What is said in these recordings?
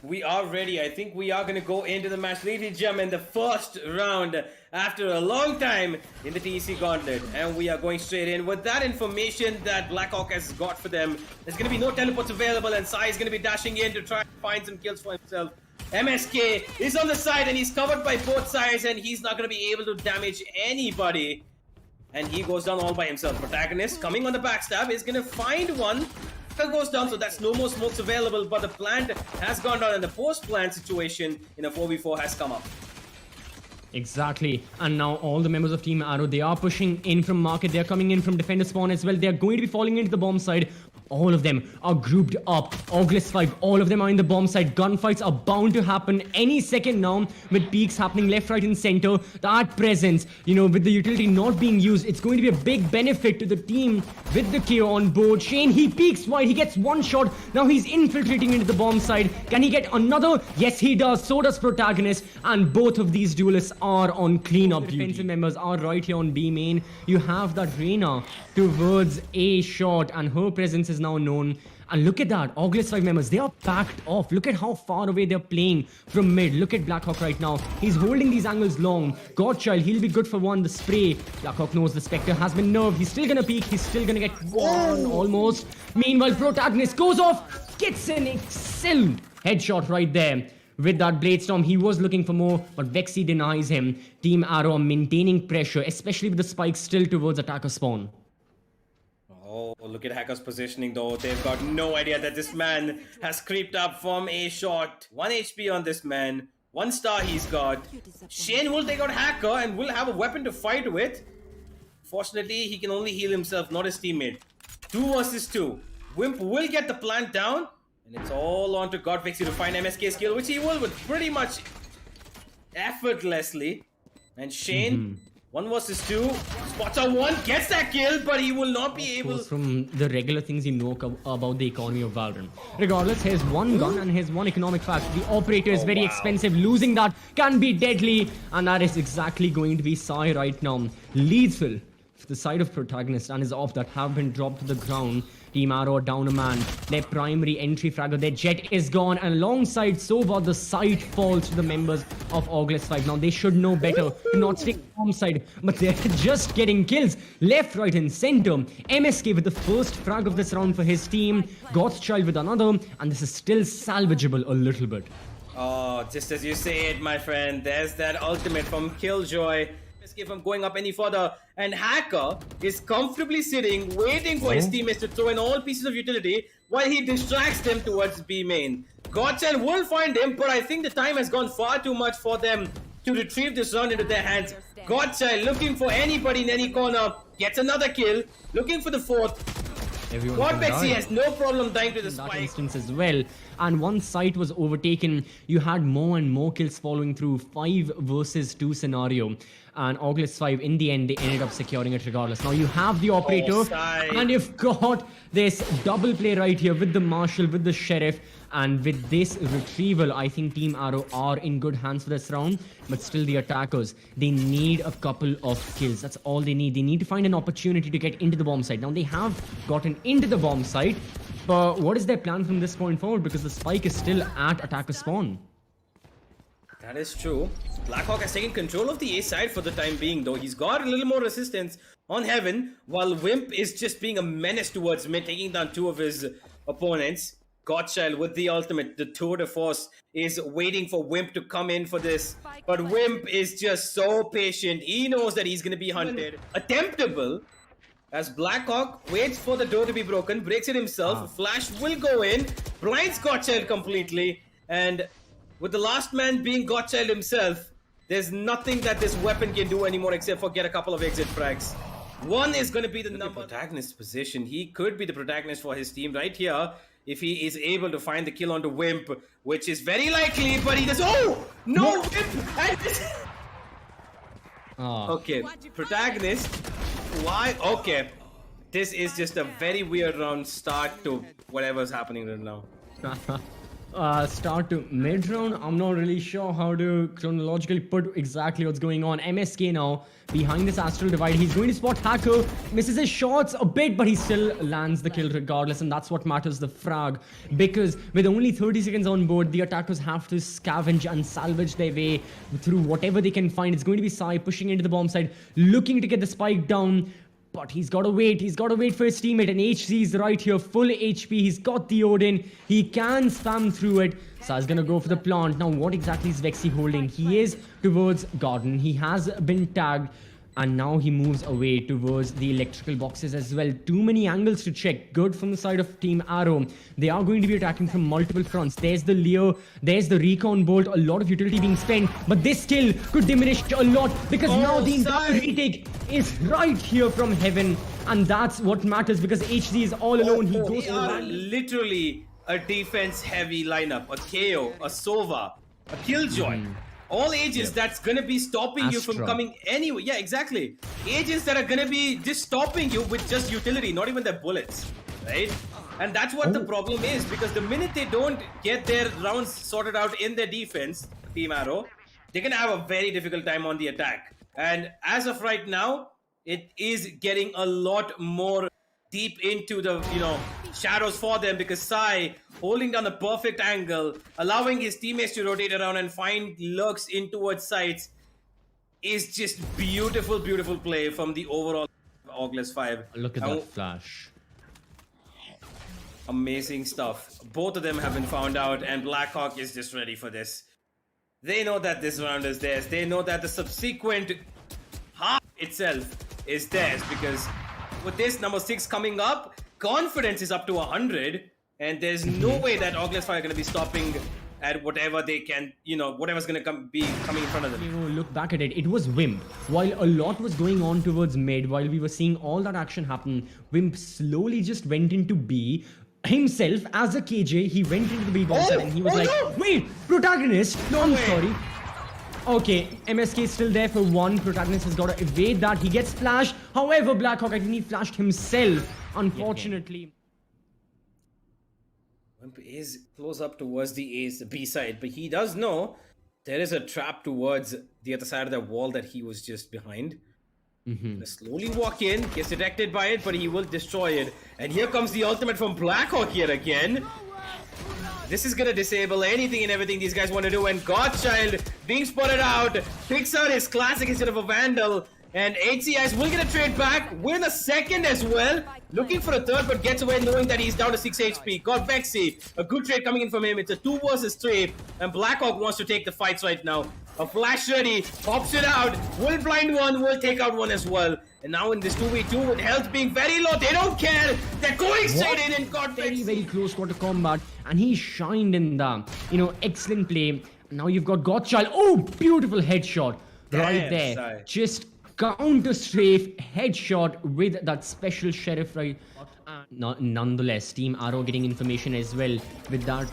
We are ready. I think we are going to go into the match. Ladies and gentlemen, the first round after a long time in the TEC Gauntlet. And we are going straight in with that information that Blackhawk has got for them. There's going to be no teleports available, and Sai is going to be dashing in to try and find some kills for himself. MSK is on the side, and he's covered by both sides, and he's not going to be able to damage anybody. And he goes down all by himself. Protagonist coming on the backstab is going to find one. Goes down, so that's no more smokes available, but the plant has gone down, and the post-plant situation in a 4v4 has come up. Exactly, and now all the members of Team Arrow, they are pushing in from market, they are coming in from defender spawn as well, they are going to be falling into the bomb side. All of them are grouped up. Orgless 5, all of them are in the bomb side. Gunfights are bound to happen any second now, with peaks happening left, right and center. That presence, with the utility not being used, it's going to be a big benefit to the team with the KO on board. Shane, he peeks wide, he gets one shot. Now he's infiltrating into the bomb side. Can he get another? Yes, he does. So does Protagonist. And both of these duelists are on cleanup duty. Defensive members are right here on B main. You have that Reyna towards A shot, and her presence is now known. And look at that, Orgless 5 members, they are packed off. Look at how far away they're playing from mid. Look at Blackhawk right now. He's holding these angles long. Godchild, he'll be good for one. The spray. Blackhawk knows the Spectre has been nerfed. He's still gonna peek. He's still gonna get one almost. Meanwhile, Protagonist goes off. Gets an excellent headshot right there. With that Bladestorm, he was looking for more, but Vexy denies him. Team Arrow are maintaining pressure, especially with the spikes still towards attacker spawn. Oh, look at Hacker's positioning though. They've got no idea that this man has creeped up from a shot. 1 HP on this man. 1 star he's got. Shane will take out Hacker and will have a weapon to fight with. Fortunately, he can only heal himself, not his teammate. 2 versus 2. Whimp will get the plant down. And it's all on to godvexy to find MSK's kill, which he will with pretty much effortlessly. And Shane... 1 versus 2, spots out 1, gets that kill, but he will not be able... From the regular things you know about the economy of Valorant. Regardless, here's one gun and here's one economic fact. The operator is very expensive. Losing that can be deadly. And that is exactly going to be Sai right now. Lethal for the side of Protagonist and his off that have been dropped to the ground. Team Arrow down a man. Their primary entry fragger, their jet is gone, and alongside Sova, the side falls to the members of Orgless 5. Now they should know better to not stick bomb side, but they're just getting kills left, right, and center. MSK with the first frag of this round for his team, Gothchild with another, and this is still salvageable a little bit. Oh, just as you say it, my friend, there's that ultimate from Killjoy. From going up any further, and Hacker is comfortably sitting waiting for his teammates to throw in all pieces of utility while he distracts them towards B main. Godchild will find him, but I think the time has gone far too much for them to retrieve this round into their hands. Godchild looking for anybody in any corner, gets another kill, looking for the 4th. godvexy has no problem dying to the spike. Instance as well. And once site was overtaken, you had more and more kills following through. 5 versus 2 scenario. And Orgless 5, in the end, they ended up securing it regardless. Now you have the operator, and you've got this double play right here with the Marshal, with the Sheriff. And with this retrieval, I think Team Arrow are in good hands for this round. But still, the attackers, they need a couple of kills. That's all they need. They need to find an opportunity to get into the bomb site. Now, they have gotten into the bomb site. But what is their plan from this point forward? Because the spike is still at attacker spawn. That is true. Blackhawk has taken control of the A side for the time being, though. He's got a little more resistance on Heaven, while Whimp is just being a menace towards mid, taking down 2 of his opponents. Godchild with the ultimate, the tour de force, is waiting for Whimp to come in for this. But Whimp is just so patient. He knows that he's going to be hunted. Attemptable, as Blackhawk waits for the door to be broken, breaks it himself. Flash will go in, blinds Godchild completely, and with the last man being Godchild himself, there's nothing that this weapon can do anymore except for get a couple of exit frags. 1 is going to be the number protagonist position. He could be the protagonist for his team right here if he is able to find the kill onto Whimp, which is very likely, but he does... Oh! No! Whimp! Okay, Protagonist. Why? Okay. This is just a very weird round start to whatever's happening right now. start to mid round. I'm not really sure how to chronologically put exactly what's going on. MSK now behind this astral divide. He's going to spot Hacker. Misses his shots a bit, but he still lands the kill regardless, and that's what matters, the frag. Because with only 30 seconds on board, the attackers have to scavenge and salvage their way through whatever they can find. It's going to be Sai pushing into the bomb side, looking to get the spike down. But he's got to wait. He's got to wait for his teammate. And HZ is right here. Full HP. He's got the Odin. He can spam through it. Sai's going to go for the plant. Now, what exactly is Vexy holding? He is towards Garden. He has been tagged. And now he moves away towards the electrical boxes as well. Too many angles to check. Good from the side of Team Arrow. They are going to be attacking from multiple fronts. There's the Leo. There's the Recon Bolt. A lot of utility being spent. But this still could diminish a lot. Because now the entire retake is right here from heaven. And that's what matters, because HZ is all alone. He goes they are literally a defense-heavy lineup. A KO, a Sova, a Killjoy. All agents that's gonna be stopping you from coming anywhere. Yeah, exactly. Agents that are gonna be just stopping you with just utility, not even their bullets, right? And that's what the problem is, because the minute they don't get their rounds sorted out in their defense, Team Arrow, they're gonna have a very difficult time on the attack. And as of right now, it is getting a lot more deep into the, shadows for them, because Sai holding down the perfect angle, allowing his teammates to rotate around and find lurks in towards sides, is just beautiful, beautiful play from the overall Orgless 5. Look at that flash. Amazing stuff. Both of them have been found out, and Blackhawk is just ready for this. They know that this round is theirs. They know that the subsequent half itself is theirs, because with this number 6 coming up, confidence is up to 100, and there's no way that Orgless 5 are going to be stopping at whatever they can, whatever's going to be coming in front of them. Look back at it. It was Whimp. While a lot was going on towards mid, while we were seeing all that action happen, Whimp slowly just went into B. Himself, as a KJ, he went into the B bomb side and he was wait, Protagonist? No, I'm sorry. Okay, MSK is still there for one. Protagonist has got to evade that. He gets flashed. However, Blackhawk, I think he flashed himself, unfortunately. Whimp is close up towards the B side, but he does know there is a trap towards the other side of the wall that he was just behind. Slowly walk in, gets detected by it, but he will destroy it. And here comes the ultimate from Blackhawk yet again. This is gonna disable anything and everything these guys want to do, and Godchild being spotted out, picks out his classic instead of a Vandal, and HCIs will get a trade back, win a second as well, looking for a third but gets away knowing that he's down to 6 HP. Godvexy, a good trade coming in from him. It's a 2 versus 3, and Blackhawk wants to take the fights right now. A flash ready, pops it out, will blind one, will take out one as well. And now in this 2v2 with health being very low, they don't care. They're going straight in and got very, very close quarter combat. And he shined in the, excellent play. Now you've got Gothchild. Oh, beautiful headshot right there. Sorry. Just counter strafe headshot with that special sheriff right. Nonetheless, Team Arrow getting information as well with that,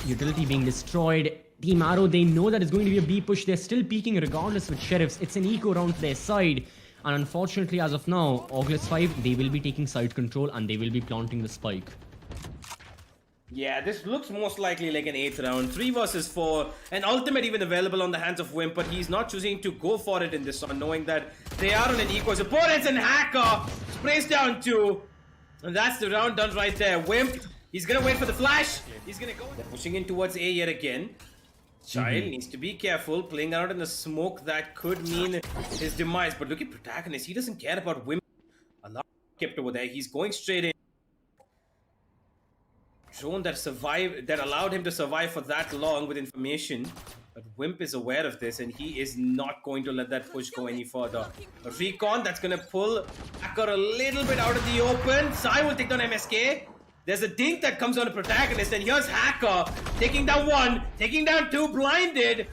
utility being destroyed. Team Arrow, they know that it's going to be a B push. They're still peeking regardless with sheriffs. It's an eco round to their side. And unfortunately, as of now, Orgless 5, they will be taking side control and they will be planting the spike. Yeah, this looks most likely like an 8th round. 3 versus 4. An ultimate even available on the hands of Whimp, but he's not choosing to go for it in this one, knowing that they are on an equal opponents, and Hacker sprays down 2. And that's the round done right there. Whimp, he's gonna wait for the flash. He's gonna go. They're pushing in towards A yet again. Child needs to be careful, playing around in the smoke. That could mean his demise. But look at Protagonist. He doesn't care about Whimp. A lot kept over there. He's going straight in. Drone that survived, that allowed him to survive for that long with information. But Whimp is aware of this, and he is not going to let that push go any further. A recon that's going to pull Hacker a little bit out of the open. Sai will take down MSK. There's a dink that comes on a Protagonist, and here's Hacker taking down 1, taking down 2, blinded.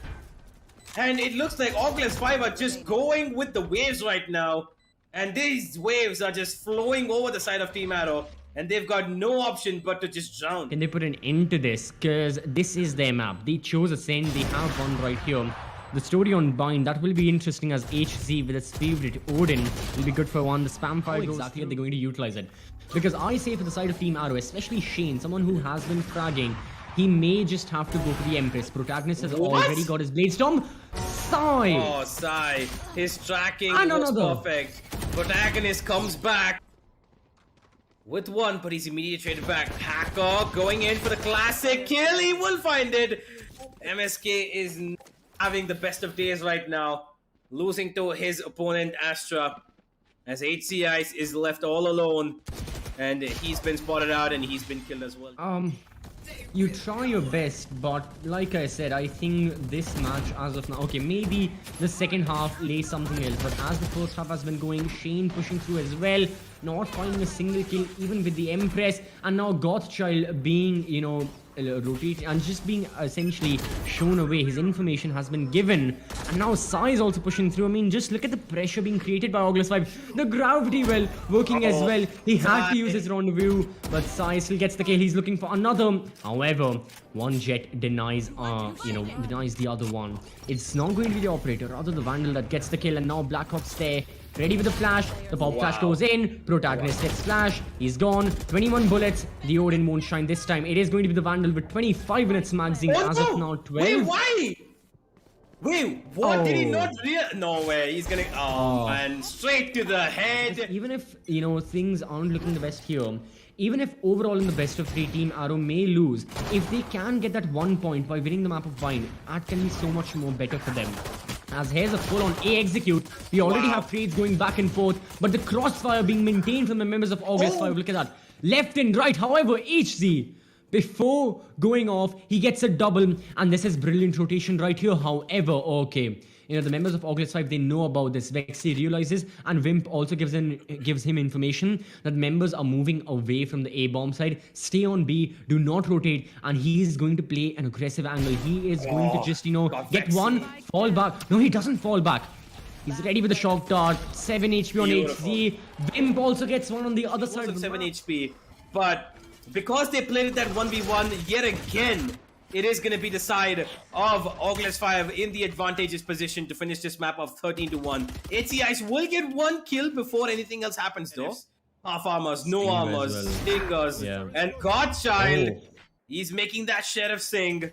And it looks like Orgless 5 are just going with the waves right now. And these waves are just flowing over the side of Team Arrow. And they've got no option but to just drown. Can they put an end to this? Because this is their map. They chose Ascend. They have one right here. The story on Bind, that will be interesting, as HZ with its favorite Odin will be good for one. The spam fire goes exactly, they're going to utilize it. Because I say for the side of Team Arrow, especially Shane, someone who has been fragging, He may just have to go for the Empress. Protagonist has What? already got his Blade Storm. Sai! Oh, Sai. His tracking And was another. perfect. Protagonist comes back with one, but he's immediately traded back. Hacker going in for the classic kill. He will find it. MSK is having the best of days right now, losing to his opponent Astra, as hzINSANE is left all alone, and he's been spotted out and he's been killed as well. You try your best, but like I said, I think this match as of now, okay, maybe the second half lays something else, but as the first half has been going, Shane pushing through as well, not finding a single kill even with the Empress, and now Gothchild being, you know, rotated and just being essentially shown away. His information has been given, and now Sai is also pushing through. I mean, just look at the pressure being created by Orgless 5. The gravity well working as well. He had to use his rendezvous, but Sai still gets the kill. He's looking for another. However, one jet denies the other one. It's not going to be the operator, rather the Vandal that gets the kill, and now blackhawk's there. Ready with the flash, the pop flash goes in, Protagonist gets flash, he's gone, 21 bullets, the Odin won't shine this time. It is going to be the Vandal with 25 minutes magazine as of now, 12. Wait, why? Wait, what did he not no way, he's gonna, man, straight to the head. Even if, you know, things aren't looking the best here, even if overall in the best of 3 Team Arrow may lose, if they can get that 1 point by winning the map of Vine, that can be so much more better for them. As here's a full-on A execute. We already have trades going back and forth, but the crossfire being maintained from the members of Orgless 5. Look at that. Left and right. However, hz, before going off, he gets a double, and this is brilliant rotation right here. However, okay, you know, the members of Orgless 5, they know about this. Vexy realizes, and Whimp also gives him information that members are moving away from the A bomb side. Stay on B, do not rotate, and he is going to play an aggressive angle. He is going to just, you know, get one, fall back. No, he doesn't fall back. He's ready with the shock dart. 7 HP on hz. Whimp also gets one on the other side of the 7 HP, but because they played it that 1v1 yet again, it is going to be the side of Orgless 5 in the advantageous position to finish this map of 13-1. hzINSANE will get 1 kill before anything else happens though. Half armors, no armors, stingers, and Godchild. He's making that Sheriff sing.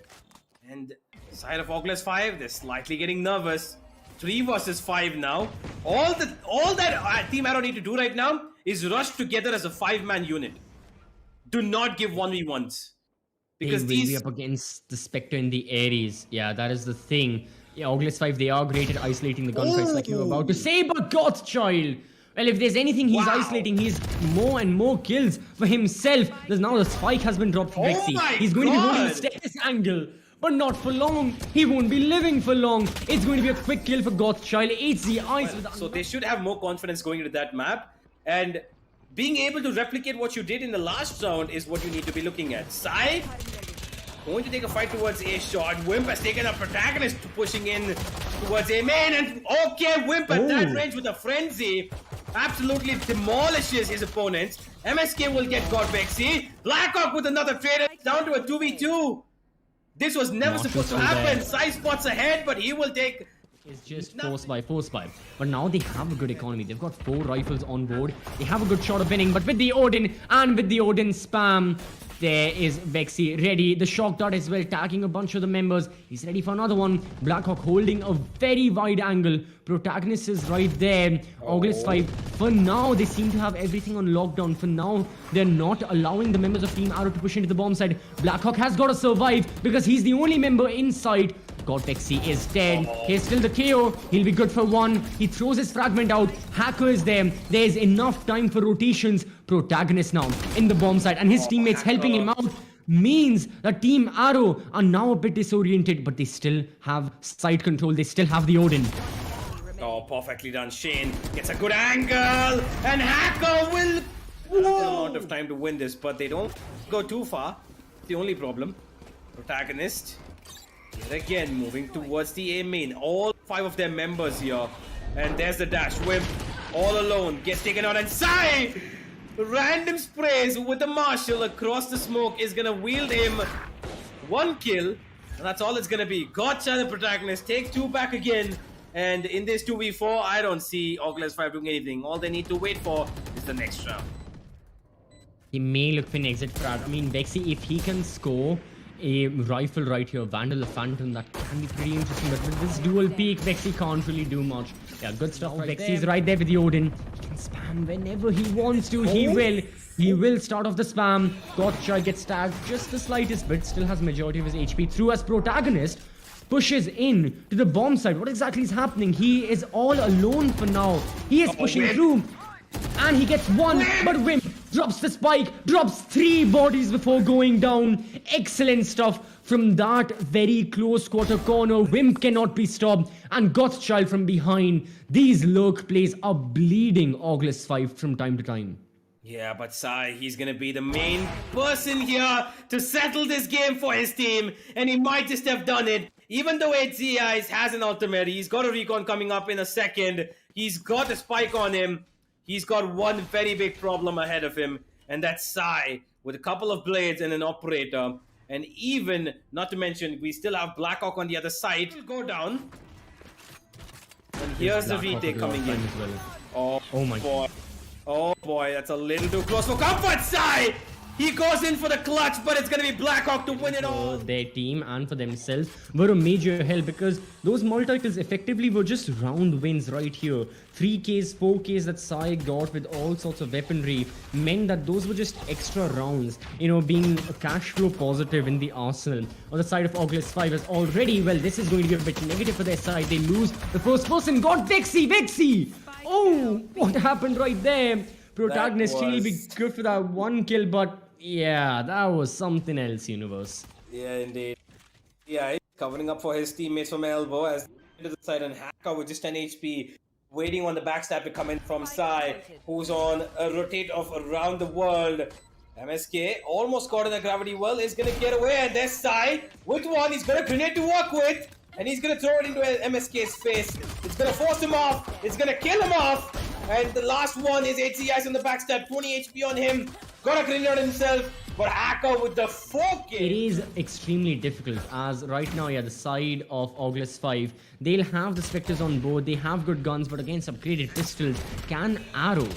And side of Orgless 5, they're slightly getting nervous. 3 versus 5 now. All that Team Arrow need to do right now is rush together as a 5-man unit. Do not give 1v1s. Because they will be up against the Spectre and the Ares. Yeah, that is the thing. Yeah, Orgless 5, they are great at isolating the gunfights like you were about to say, but Gothchild! Well, if there's anything he's isolating, he's more and more kills for himself. There's now the spike has been dropped from Vexy. He's going to be holding the status angle, but not for long. He won't be living for long. It's going to be a quick kill for Gothchild. hzINSANE. So they should have more confidence going into that map, and being able to replicate what you did in the last round is what you need to be looking at. Sai going to take a fight towards A shot. Whimp has taken a Protagonist pushing in towards A main, and okay, Whimp at that range with a frenzy absolutely demolishes his opponents. MSK will get godvexy. blackhawk with another trade down to a 2v2. This was never supposed to happen. Sai spots ahead, but he will take. It's just force by. But now they have a good economy. They've got 4 rifles on board. They have a good shot of winning. But with the Odin and with the Odin spam, there is Vexy ready. The shock dart as well, tagging a bunch of the members. He's ready for another one. Blackhawk holding a very wide angle. Protagonist is right there. Orgless 5. For now, they seem to have everything on lockdown. For now, they're not allowing the members of Team Arrow to push into the bomb side. Blackhawk has got to survive because he's the only member inside. godvexy is dead. Here's still the KO. He'll be good for 1. He throws his fragment out. Hacker is there. There's enough time for rotations. Protagonist now in the bomb site, and his teammates helping him out means that Team Arrow are now a bit disoriented, but they still have side control. They still have the Odin. Oh, perfectly done. Shane gets a good angle, and Hacker will have an amount of time to win this, but they don't go too far. The only problem. Protagonist yet again moving towards the A main. All 5 of their members here, and there's the dash. Whimp all alone gets taken out, and Sai random sprays with the Marshall across the smoke is gonna wield him 1 kill, and that's all it's gonna be. Godchild, the Protagonist, take 2 back again, and in this 2v4, I don't see Orgless 5 doing anything. All they need to wait for is the next round. He may look for an exit frag. I mean, Vexy, if he can score a rifle right here, Vandal the Phantom, that can be pretty interesting, but with this dual peak, Vexy can't really do much. Yeah, good stuff. Vexy's right there with the Odin. He can spam whenever he wants to. He will. He will start off the spam. Gothchild gets tagged just the slightest bit, still has majority of his HP through as Protagonist pushes in to the bomb side. What exactly is happening? He is all alone for now. He is pushing through. And he gets one, but Whimp drops the spike, drops 3 bodies before going down. Excellent stuff from that very close quarter corner. Whimp cannot be stopped, and Gothchild from behind. These lurk plays are bleeding Orgless 5 from time to time. Yeah, but Sai, he's gonna be the main person here to settle this game for his team, and he might just have done it. Even though hzINSANE has an ultimate, he's got a recon coming up in a second. He's got a spike on him. He's got one very big problem ahead of him, and that's Sai with a couple of blades and an operator. And even, not to mention, we still have blackhawk on the other side. He'll go down. And here's the retake coming in. Oh my boy. Oh boy, that's a little too close for comfort, Sai! He goes in for the clutch, but it's gonna be Blackhawk to win it all. For their team and for themselves were a major help, because those multi-kills effectively were just round wins right here. 3Ks, 4Ks that Sai got with all sorts of weaponry meant that those were just extra rounds, you know, being a cash flow positive in the arsenal. On the side of Orgless 5 is already, well, this is going to be a bit negative for their side. They lose the first person. Godvexy! Oh, what happened right there? Protagonist really be good for that 1 kill, but yeah, that was something else, universe. Yeah, indeed. Yeah, he's covering up for his teammates from elbow as to the side, and Hacker with just 10 HP, waiting on the backstab to come in from Sai, who's on a rotate of around the world. MSK almost caught in the gravity well, is gonna get away, and there's Sai with one. He's got a grenade to work with, and he's gonna throw it into MSK's face. It's gonna force him off. It's gonna kill him off. And the last one is hzINSANE on the backstab, 20 HP on him. Got a grenade on himself, but Hacker with the 4 kill. It is extremely difficult, as right now, yeah, the side of Orgless 5, they'll have the Spectres on board, they have good guns, but against upgraded pistols, can Arrow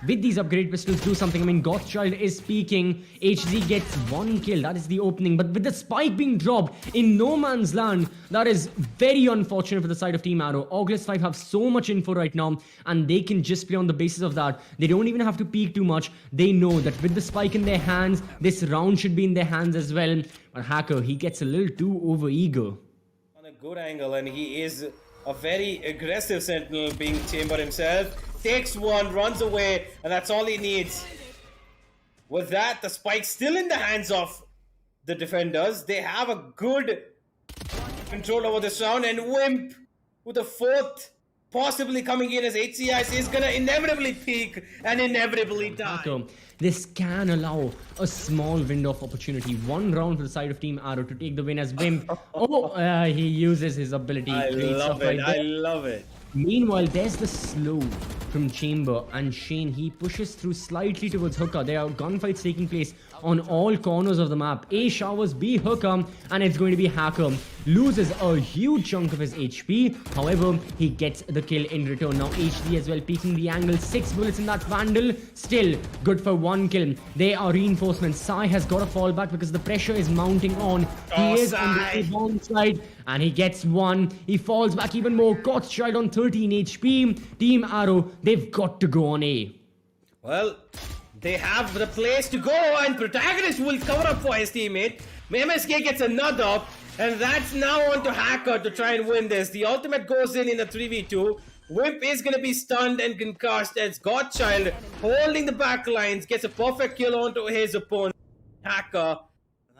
with these upgrade pistols do something? I mean, Gothchild is speaking, hz gets 1 kill, that is the opening, but with the spike being dropped in no man's land, that is very unfortunate for the side of Team Arrow. Orgless 5 have so much info right now, and they can just play on the basis of that. They don't even have to peek too much. They know that with the spike in their hands, this round should be in their hands as well. But Hacker, he gets a little too overeager. On a good angle, and he is a very aggressive sentinel, being chambered himself. Takes one, runs away, and that's all he needs. With that, the spike still in the hands of the defenders. They have a good control over this round, and Whimp with the 4th possibly coming in as hzINSANE is gonna inevitably peak and inevitably die. This can allow a small window of opportunity. 1 round for the side of Team Arrow to take the win as Whimp. He uses his ability. I love it. I love it. Meanwhile, there's the slow from Chamber, and Shane, he pushes through slightly towards Hooker. There are gunfights taking place on all corners of the map. A showers B Hooker, and it's going to be Hacker. Loses a huge chunk of his HP. However, he gets the kill in return. Now hz as well peeking the angle. 6 bullets in that Vandal. Still good for 1 kill. They are reinforcements. Sai has got to fall back because the pressure is mounting on. He is on the bomb side, and he gets 1. He falls back even more. Gothchild on 13 HP. Team Arrow, they've got to go on A. Well, they have the place to go, and Protagonist will cover up for his teammate. MSK gets another, and that's now on to Hacker to try and win this. The ultimate goes in a 3v2. Whimp is going to be stunned and concussed as Gothchild, holding the back lines, gets a perfect kill onto his opponent, Hacker.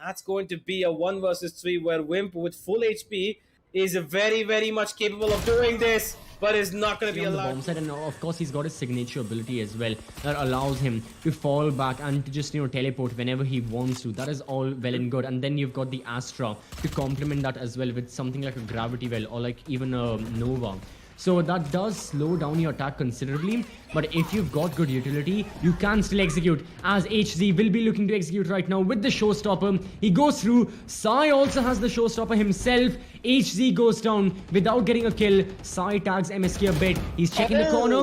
That's going to be a 1 versus 3 where Whimp with full HP is very, very much capable of doing this, but is not going to be allowed. On the bomb side, and of course he's got his signature ability as well that allows him to fall back and to just, you know, teleport whenever he wants to. That is all well and good. And then you've got the Astra to complement that as well with something like a gravity well or like even a Nova. So that does slow down your attack considerably, but if you've got good utility, you can still execute, as hz will be looking to execute right now with the showstopper. He goes through. Sai also has the showstopper himself. hz goes down without getting a kill. Sai tags MSK a bit. He's checking the corner,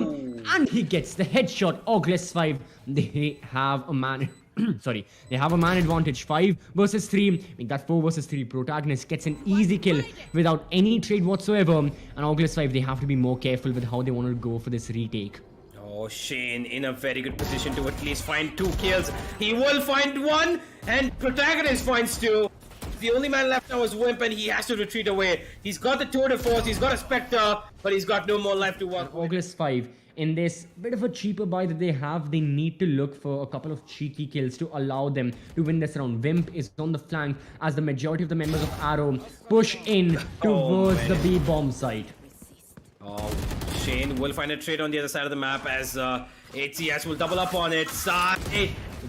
and he gets the headshot. Orgless 5, they have a man sorry, they have a man advantage. 5 versus 3, make that 4 versus 3. Protagonist gets an easy kill without any trade whatsoever. And Orgless 5, they have to be more careful with how they want to go for this retake. Oh, Shane in a very good position to at least find 2 kills. He will find 1, and Protagonist finds 2. The only man left now is Whimp, and he has to retreat away. He's got the tour de force, he's got a Spectre, but he's got no more life to work with. Orgless 5, in this bit of a cheaper buy that they have, they need to look for a couple of cheeky kills to allow them to win this round. Whimp is on the flank as the majority of the members of Arrow push in towards the B bomb site. Oh, Shane will find a trade on the other side of the map as HCS will double up on it. Side,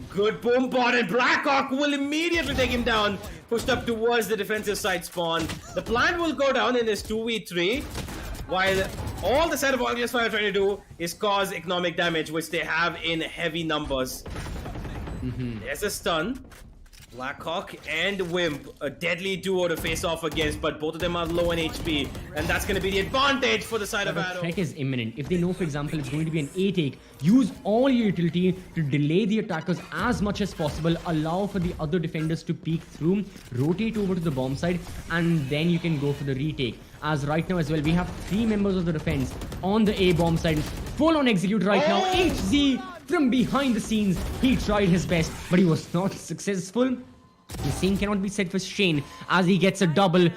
good boom bot, and Blackhawk will immediately take him down. Pushed up towards the defensive side spawn. The plant will go down in this 2v3, while all the side of Orgless 5 are trying to do is cause economic damage, which they have in heavy numbers. There's a stun. Blackhawk and Whimp, a deadly duo to face off against, but both of them are low on HP, and that's going to be the advantage for the side of Arrow. The threat is imminent. If they know, for example, it's going to be an A take, use all your utility to delay the attackers as much as possible, allow for the other defenders to peek through, rotate over to the bomb side, and then you can go for the retake. As right now as well, we have 3 members of the defense on the A bomb side, full on execute right now. HZ from behind the scenes, he tried his best, but he was not successful. The same cannot be said for Shane as he gets a double.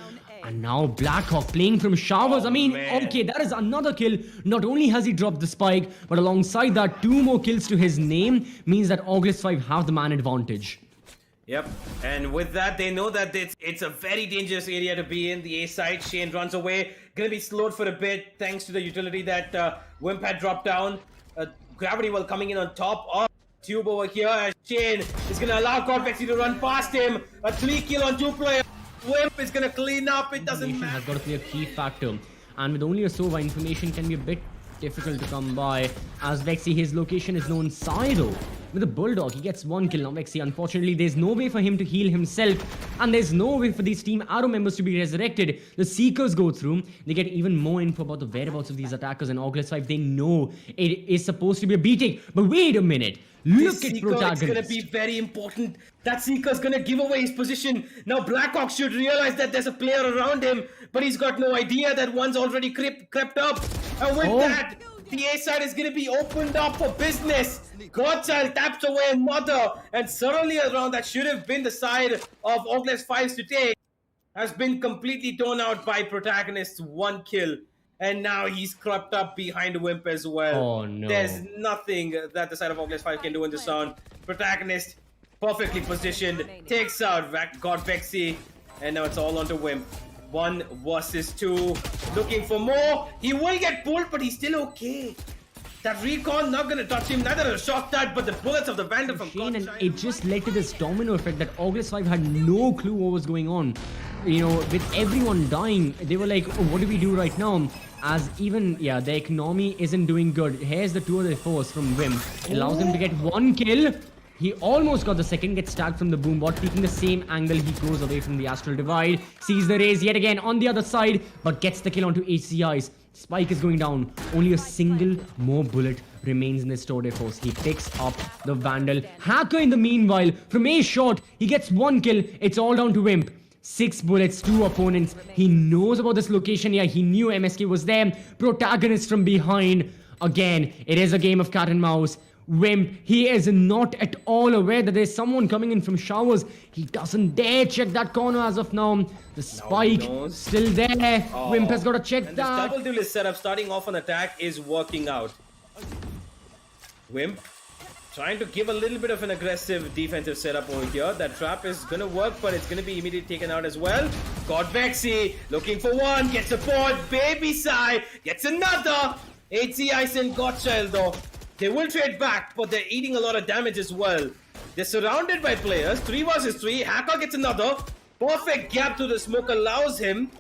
And now Blackhawk playing from showers. Okay, that is another kill. Not only has he dropped the spike, but alongside that, 2 more kills to his name means that Orgless 5 have the man advantage. Yep, and with that, they know that it's a very dangerous area to be in. The A side, Shane runs away. Gonna be slowed for a bit thanks to the utility that Whimp had dropped down. Gravity Well coming in on top of Tube over here, as Shane is gonna allow godvexy to run past him. A 3 kill on 2 players. Whimp is gonna clean up, it doesn't matter. Has got to play a key factor, and with only a Sova, information can be a bit difficult to come by, as Vexy, his location is known Sido. With a Bulldog, he gets 1 kill. Now Vexy, unfortunately, there's no way for him to heal himself, and there's no way for these Team Arrow members to be resurrected. The Seekers go through, they get even more info about the whereabouts of these attackers, and Orgless 5, they know it is supposed to be a B-take. But wait a minute, look at Protagonist. It's gonna be very important. That Seeker's gonna give away his position. Now Blackhawk should realize that there's a player around him, but he's got no idea that one's already crept up. And with that, the A side is gonna be opened up for business. Godchild taps away another, and suddenly a round that should have been the side of Orgless 5's to take has been completely torn out by Protagonist's 1 kill. And now he's crept up behind Whimp as well. Oh no. There's nothing that the side of Orgless 5 can do in this round. Protagonist, perfectly positioned, takes out godvexy, and now it's all onto Whimp. 1 versus 2. Looking for more. He will get pulled, but he's still okay. That recon not gonna touch him. Neither a shock dart, but the bullets of the Vandal from Shane, and it just led to this domino effect that Orgless 5 had no clue what was going on. You know, with everyone dying, they were like, oh, what do we do right now? As even, the economy isn't doing good. Here's the tour de force from Whimp. Allows him to get 1 kill. He almost got the second, gets tagged from the boombot, taking the same angle. He goes away from the astral divide, sees the raise yet again on the other side, but gets the kill onto HCIs. Spike is going down. Only a single more bullet remains in this tour de force. He picks up the Vandal. Hacker in the meanwhile, from a shot, he gets 1 kill. It's all down to Whimp. 6 bullets, 2 opponents. He knows about this location. Yeah, he knew MSK was there. Protagonist from behind. Again, it is a game of cat and mouse. Whimp, he is not at all aware that there's someone coming in from showers. He doesn't dare check that corner as of now. The spike still there. Whimp has got to check and that. This double duelist setup starting off on attack is working out. Whimp trying to give a little bit of an aggressive defensive setup over here. That trap is gonna work, but it's gonna be immediately taken out as well. godvexy looking for 1, gets a board. Baby Sai gets another. hzINSANE godchild though. They will trade back, but they're eating a lot of damage as well. They're surrounded by players. 3 versus 3. Hacker gets another. Perfect gap to the smoke allows him.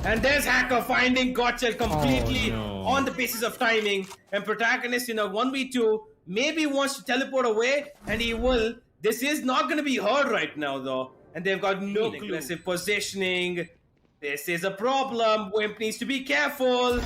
And there's Hacker finding godchild completely on the basis of timing. And Protagonist in a 1v2 maybe wants to teleport away, and he will. This is not going to be heard right now though. And they've got no aggressive positioning. This is a problem. Whimp needs to be careful.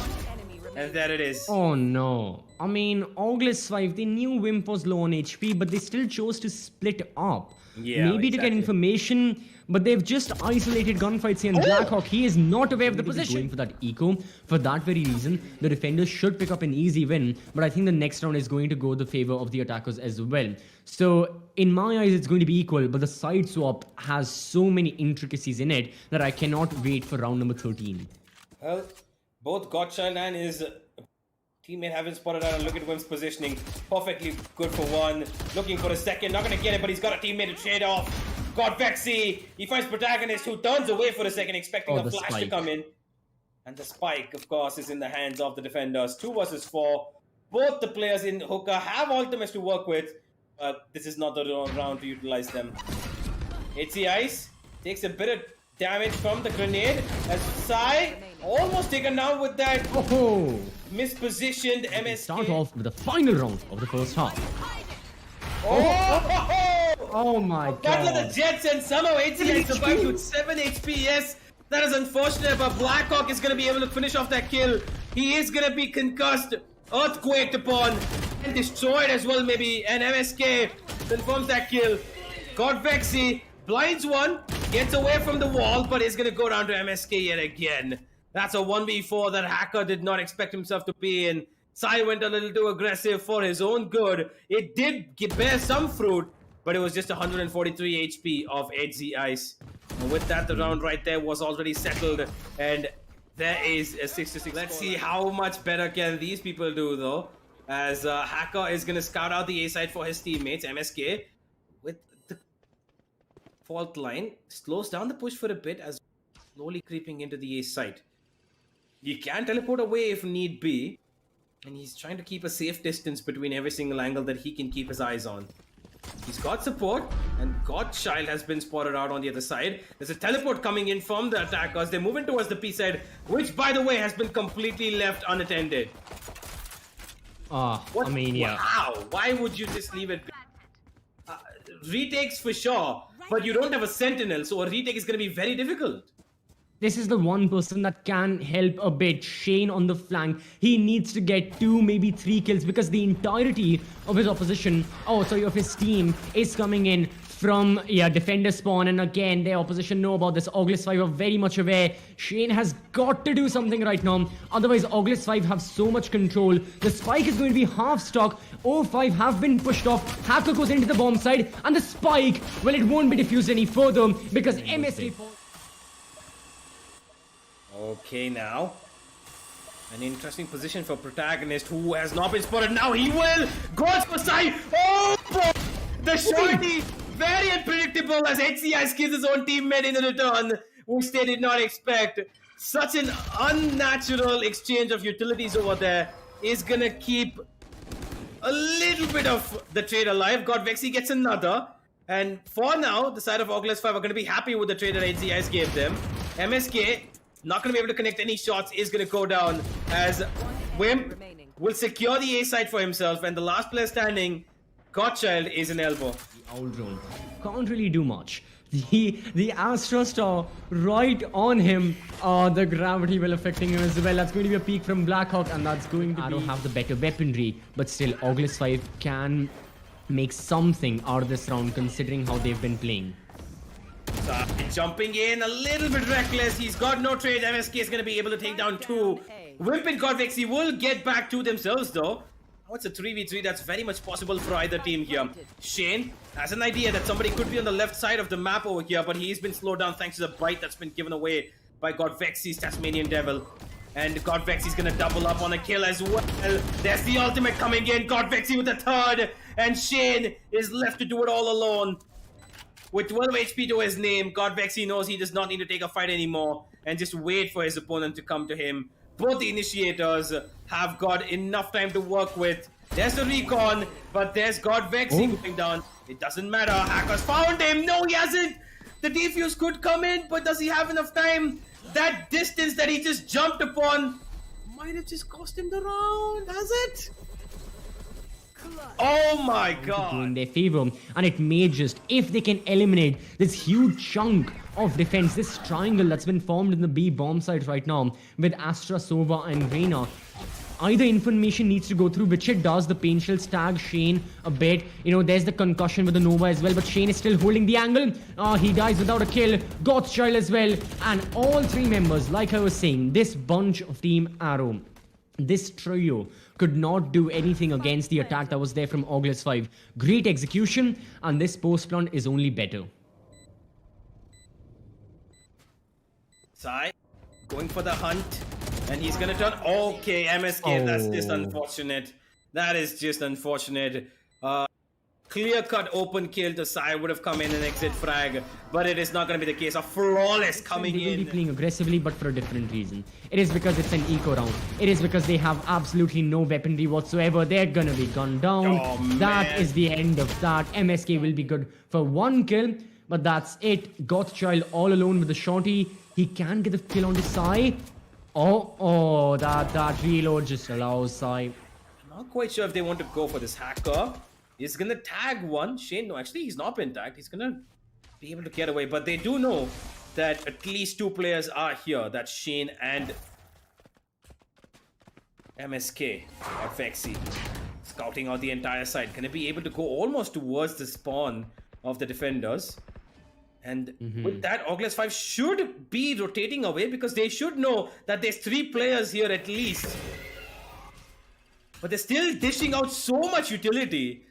And there it is. Oh no. I mean, Orgless 5, they knew Whimp was low on HP, but they still chose to split up. Yeah, Maybe to get exactly. information, but they've just isolated gunfights here. And blackhawk, he is not aware of the position. Going for that eco. For that very reason, the defenders should pick up an easy win. But I think the next round is going to go the favor of the attackers as well. So, in my eyes, it's going to be equal. But the side swap has so many intricacies in it that I cannot wait for round number 13. Well, both Gothchild and his teammate haven't spotted out, and look at Whimp's positioning. Perfectly good for one. Looking for a second. Not going to get it, but he's got a teammate to trade off. godvexy. He finds Protagonist, who turns away for a second, expecting a flash to come in. And the spike, of course, is in the hands of the defenders. 2 versus 4. Both the players in Hookah have ultimates to work with. But this is not the round to utilize them. hzINSANE takes a bit of damage from the grenade as Sai almost taken down with that mispositioned MSK. Start off with the final round of the first half. Oh my god. Battle of the Jets, and somehow hzINSANE survived with 7 HP. Yes, that is unfortunate, but blackhawk is going to be able to finish off that kill. He is going to be concussed, earthquaked upon, and destroyed as well maybe. And MSK confirms that kill. godvexy blinds one, gets away from the wall, but is going to go down to MSK yet again. That's a 1v4 that Hacker did not expect himself to be in. Sai went a little too aggressive for his own good. It did bear some fruit, but it was just 143 HP of hzINSANE. And with that, the round right there was already settled, and there is a 6-6. Let's see how much better can these people do, though, as Hacker is going to scout out the A side for his teammates. MSK, with the fault line, slows down the push for a bit as slowly creeping into the A side. He can teleport away if need be, and he's trying to keep a safe distance between every single angle that he can keep his eyes on. He's got support, and Godchild has been spotted out on the other side. There's a teleport coming in from the attackers. They're moving towards the P side, which, by the way, has been completely left unattended. I mean, yeah. Wow, why would you just leave it? Retakes for sure, but you don't have a sentinel, so a retake is going to be very difficult. This is the one person that can help a bit. Shane on the flank. He needs to get 2, maybe 3 kills because the entirety of his opposition, of his team is coming in from, defender spawn. And again, their opposition know about this. Orgless 5 are very much aware. Shane has got to do something right now. Otherwise, Orgless 5 have so much control. The spike is going to be half stock. O5 have been pushed off. Hacker goes into the bomb side. And the spike, well, it won't be diffused any further because MSK... Okay, now an interesting position for Protagonist, who has not been spotted. Now he will go for side. Oh, bro. The shanee, very unpredictable as hzINSANE kills his own teammate in return, which they did not expect. Such an unnatural exchange of utilities over there is gonna keep a little bit of the trade alive. godvexy gets another, and for now, the side of Orgless 5 are gonna be happy with the trade that hzINSANE gave them. MSK, not going to be able to connect any shots, is going to go down as Whimp will secure the A side for himself, and the last player standing, Godchild, is an elbow. The old drone can't really do much. The Astra Star right on him. The gravity will affecting him as well. That's going to be a peek from blackhawk, and that's going to Arrow have the better weaponry, but still Orgless 5 can make something out of this round considering how they've been playing. Jumping in a little bit reckless. He's got no trade. MSK is going to be able to take down 2. Whimp and godvexy will get back to themselves though. Oh, it's a 3v3. That's very much possible for either team here. Shane has an idea that somebody could be on the left side of the map over here, but he's been slowed down thanks to the bite that's been given away by godvexy's Tasmanian Devil. And godvexy's going to double up on a kill as well. There's the ultimate coming in. godvexy with the 3rd, and Shane is left to do it all alone. With 12 HP to his name, godvexy knows he does not need to take a fight anymore and just wait for his opponent to come to him. Both the initiators have got enough time to work with. There's the recon, but there's godvexy going down. It doesn't matter. Hacker's found him. No, he hasn't. The defuse could come in, but does he have enough time? That distance that he just jumped upon might have just cost him the round, has it? Oh my god. In their favor, and it may just, if they can eliminate this huge chunk of defense. This triangle that's been formed in the B bomb site right now with Astra, Sova, and Reyna. Either information needs to go through, which it does. The pain shell tag Shane a bit. You know, there's the concussion with the Nova as well, but Shane is still holding the angle. He dies without a kill. Gothchild as well. And all three members, like I was saying, this bunch of Team Arrow, this trio could not do anything against the attack that was there from Orgless 5. Great execution, and this post plant is only better. Sai going for the hunt, and he's gonna turn. Okay, MSK, that's just unfortunate. That is just unfortunate. Clear-cut open kill to Sai would have come in and exit frag, but it is not going to be the case. A flawless coming in. They will be playing aggressively, but for a different reason. It is because it's an eco round. It is because they have absolutely no weaponry whatsoever. They're gonna be gunned down. That is the end of that. MSK will be good for one kill, but that's it. Gothchild all alone with the shorty. He can get the kill on the Sai. That reload just allows Sai. I'm not quite sure if they want to go for this hacker. He's gonna tag one. Shane, no, actually he's not been tagged. He's gonna be able to get away. But they do know that at least two players are here. That's Shane and MSK. godvexy. Scouting out the entire side. Gonna be able to go almost towards the spawn of the defenders. And with that, Orgless 5 should be rotating away because they should know that there's three players here at least. But they're still dishing out so much utility.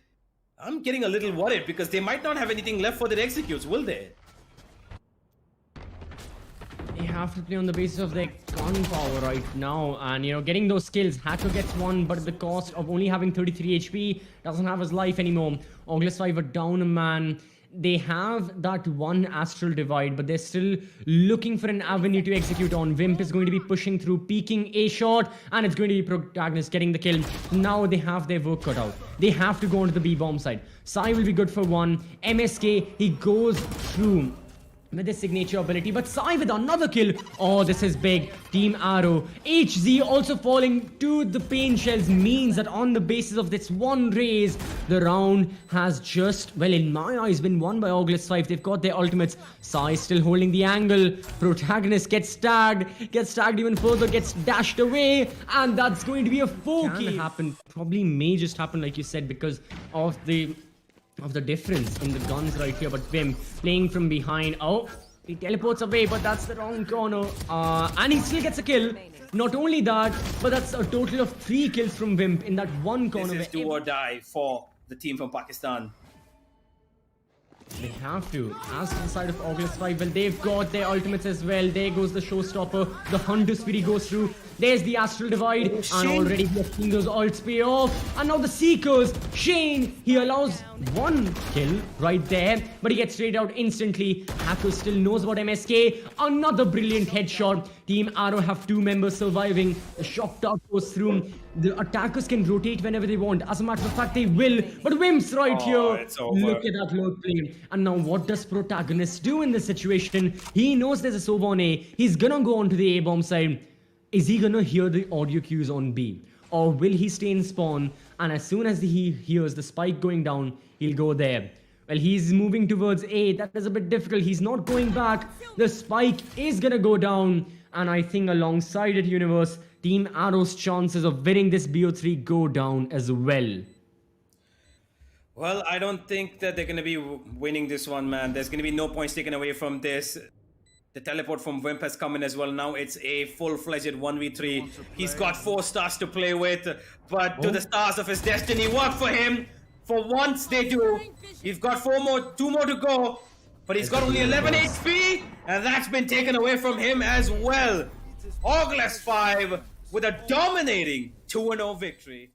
I'm getting a little worried because they might not have anything left for their executes, will they? They have to play on the basis of their gunpowder right now, and you know, getting those kills. Hacker gets one, but at the cost of only having 33 HP, doesn't have his life anymore. Orgless 5 are down a man. They have that one astral divide, but they're still looking for an avenue to execute on. Whimp is going to be pushing through, peeking a shot, and it's going to be Protagonist getting the kill. Now they have their work cut out. They have to go onto the B bomb side. Sai will be good for one. MSK, he goes through with his signature ability, but Sai with another kill. Oh, this is big. Team Arrow. hz also falling to the pain shells means that on the basis of this one raise, the round has just, well, in my eyes, been won by Orgless 5. They've got their ultimates. Sai still holding the angle. Protagonist gets tagged even further, gets dashed away, and that's going to be a 4K. Can happen. Probably may just happen, like you said, because of the difference in the guns right here. But Whimp playing from behind. Oh, he teleports away, but that's the wrong corner. And he still gets a kill. Not only that, but that's a total of 3 kills from Whimp in that one corner. This is do or die for the team from Pakistan. They have to. As to the side of Orgless 5, well, they've got their ultimates as well. There goes the showstopper. The Hunter Speedy goes through. There's the Astral Divide. And already we have seen those ults pay off. And now the Seekers. Shane, he allows one kill right there. But he gets straight out instantly. Hacker still knows about MSK. Another brilliant headshot. Team Arrow have 2 members surviving. The shock dart goes through. The attackers can rotate whenever they want. As a matter of fact, they will. But Whimp's right here. It's over. Look at that load play. And now what does Protagonist do in this situation? He knows there's a Sova on A. He's gonna go onto the A bomb side. Is he gonna hear the audio cues on B? Or will he stay in spawn? And as soon as he hears the spike going down, he'll go there. Well, he's moving towards A. That is a bit difficult. He's not going back. The spike is gonna go down. And I think alongside it, Universe, Team Arrow's chances of winning this BO3 go down as well. Well, I don't think that they're going to be winning this one, man. There's going to be no points taken away from this. The teleport from Whimp has come in as well. Now it's a full-fledged 1v3. He's got 4 stars to play with, but do the stars of his destiny work for him? For once they do. He's got 2 more to go, but he's got only 11 HP, and that's been taken away from him as well. Orgless 5 with a dominating 2-0 victory.